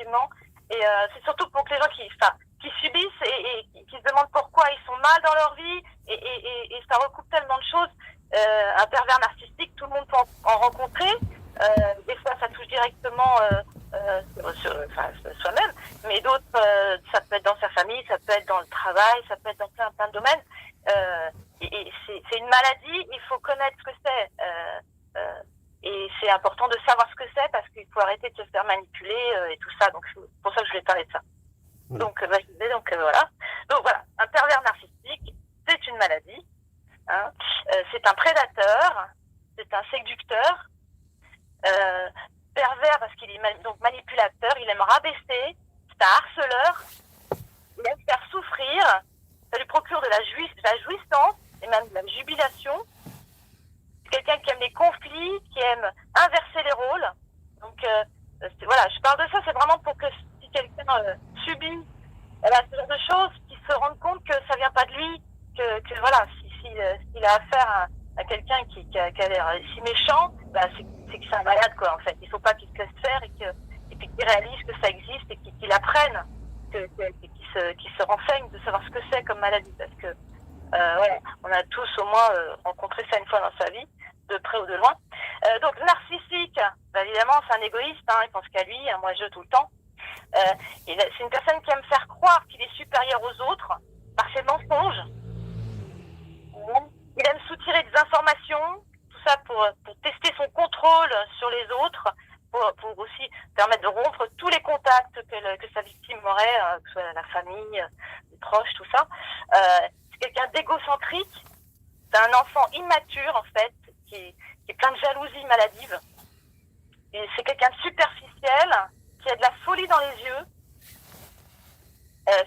effectivement. Et c'est surtout pour que les gens qui subissent et qui se demandent pourquoi ils sont mal dans leur vie, et ça recoupe tellement de choses. Un pervers narcissique, tout le monde peut en rencontrer. Des fois, ça touche directement soi-même, mais d'autres, ça peut être dans sa famille, ça peut être dans le travail, ça peut être dans plein de domaines. Et c'est une maladie, il faut connaître ce que c'est. Et c'est important de savoir ce que c'est, parce qu'il faut arrêter de se faire manipuler et tout ça. Donc, c'est pour ça que je voulais parler de ça. Ouais. Donc voilà. Donc voilà, un pervers narcissique, c'est une maladie. Hein. C'est un prédateur, c'est un séducteur, pervers parce qu'il est donc manipulateur, il aime rabaisser, c'est un harceleur, il aime faire souffrir, ça lui procure de la jouissance et même de la jubilation. C'est quelqu'un qui aime les conflits, qui aime inverser les rôles. Donc voilà, je parle de ça, c'est vraiment pour que si quelqu'un subit ce genre de choses, qu'il se rende compte que ça vient pas de lui, que voilà, s'il a affaire à quelqu'un qui a l'air si méchant, c'est que c'est un malade, quoi, en fait. Il faut pas qu'il se laisse faire et puis qu'il réalise que ça existe et qu'il apprenne, qu'il se renseigne de savoir ce que c'est comme maladie, parce que voilà, on a tous au moins rencontré ça une fois dans sa vie, de près ou de loin. Donc narcissique, évidemment, c'est un égoïste, hein, il pense qu'à lui, à moi je tout le temps. C'est une personne qui aime faire croire qu'il est supérieur aux autres par ses mensonges. Il aime soutirer des informations, tout ça pour tester son contrôle sur les autres, pour aussi permettre de rompre tous les contacts que sa victime aurait, que ce soit la famille, les proches, tout ça. C'est quelqu'un d'égocentrique, c'est un enfant immature en fait, qui est plein de jalousie maladive. Et c'est quelqu'un de superficiel, qui a de la folie dans les yeux.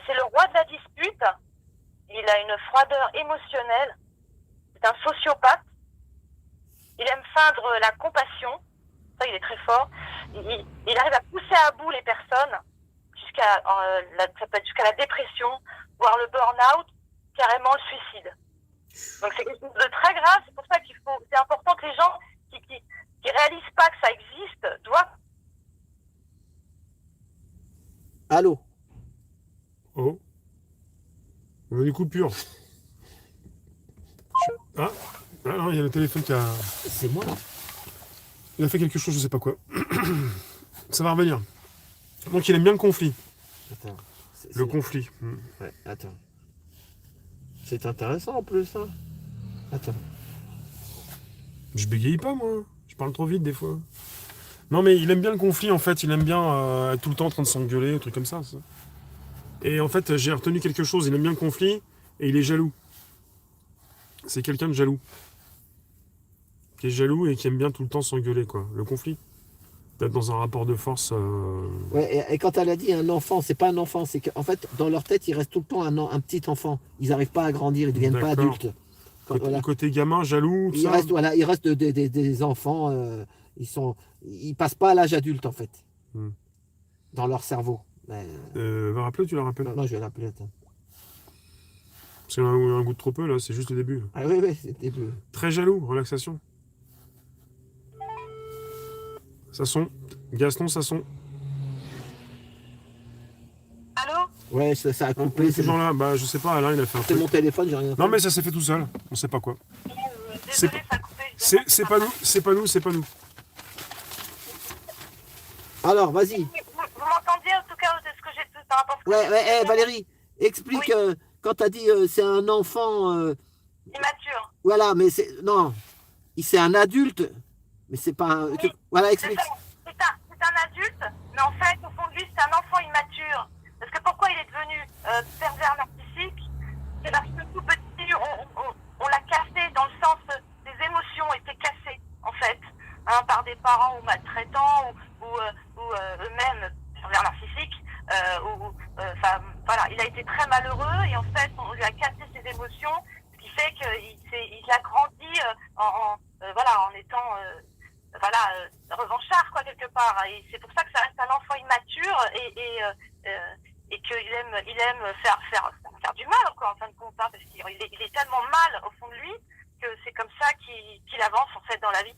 C'est le roi de la dispute. Il a une froideur émotionnelle. C'est un sociopathe. Il aime feindre la compassion. Ça, il est très fort. Il arrive à pousser à bout les personnes ça peut être jusqu'à la dépression, voire le burn-out, carrément le suicide. Donc c'est quelque chose de très grave. C'est pour ça c'est important que les gens qui réalisent pas que ça existe doivent. Allô? Oh. On a une coupure. Ah non, il y a le téléphone qui a... C'est moi là. Il a fait quelque chose, je sais pas quoi. Ça va revenir. Donc il aime bien le conflit. Attends. Le conflit. Ouais, attends. C'est intéressant en plus, hein. Attends. Je bégaye pas, moi. Je parle trop vite des fois. Non, mais il aime bien le conflit, en fait. Il aime bien être tout le temps en train de s'engueuler, un truc comme ça. Et en fait, j'ai retenu quelque chose. Il aime bien le conflit et il est jaloux. C'est quelqu'un de jaloux. Qui est jaloux et qui aime bien tout le temps s'engueuler, quoi. Le conflit. D'être dans un rapport de force. Ouais, et quand elle a dit un enfant, c'est pas un enfant. C'est qu'en fait, dans leur tête, il reste tout le temps un petit enfant. Ils n'arrivent pas à grandir, ils ne deviennent pas adultes. Côté gamin, jaloux, tout ça. Il reste des enfants. Ils passent pas à l'âge adulte, en fait. Dans leur cerveau. Mais, va rappeler ou tu la rappelles? Non, je vais l'appeler, attends. Parce qu'il y a un goût de trop peu, là, c'est juste le début. Ah oui, c'est le début. Très jaloux, relaxation. Sasson. Gaston Sasson. Allô? Ouais, ça a coupé. Ces gens-là, je sais pas, Alain, il a fait un truc. C'est mon téléphone, j'ai rien fait. Non, mais ça s'est fait tout seul, on sait pas quoi. Désolé, ça a coupé. C'est pas nous. Alors, vas-y. Vous m'entendiez en tout cas de ce que j'ai dit par rapport à ce que Ouais, Valérie, explique, oui. Quand tu as dit c'est un enfant... immature. Voilà, mais non, c'est un adulte, mais c'est pas un... Oui, voilà, explique. C'est un adulte, mais en fait, au fond de lui, c'est un enfant immature. Parce que pourquoi il est devenu pervers narcissique? C'est parce que tout petit, on l'a cassé dans le sens des émotions étaient cassées, en fait, hein, par des parents ou maltraitants ou eux-mêmes pervers narcissiques. Voilà, il a été très malheureux et en fait, on lui a cassé ses émotions, ce qui fait qu'il a grandi en étant revanchard, quoi, quelque part. Et c'est pour ça que ça reste un enfant immature et qu'il aime faire du mal, quoi, en fin de compte, hein, parce qu'il est tellement mal au fond de lui que c'est comme ça qu'il avance, en fait, dans la vie.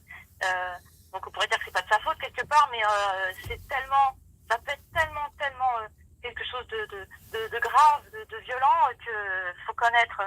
Donc on pourrait dire que c'est pas de sa faute, quelque part, mais ça peut être tellement de grave, de violent, que faut connaître